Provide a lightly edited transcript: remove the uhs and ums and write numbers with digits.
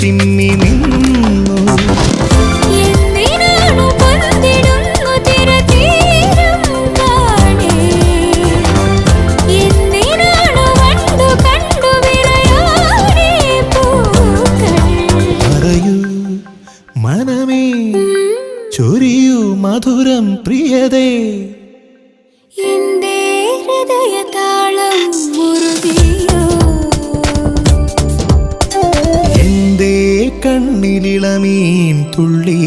ചിമ്മി നിന്നു. പറയൂ മനമേ, ചൊരിയൂ മധുരം പ്രിയതേ, എന്റെ ഹൃദയതാളം മുറുകിയോ, എന്റെ കണ്ണിലിളമീൻ തുള്ളി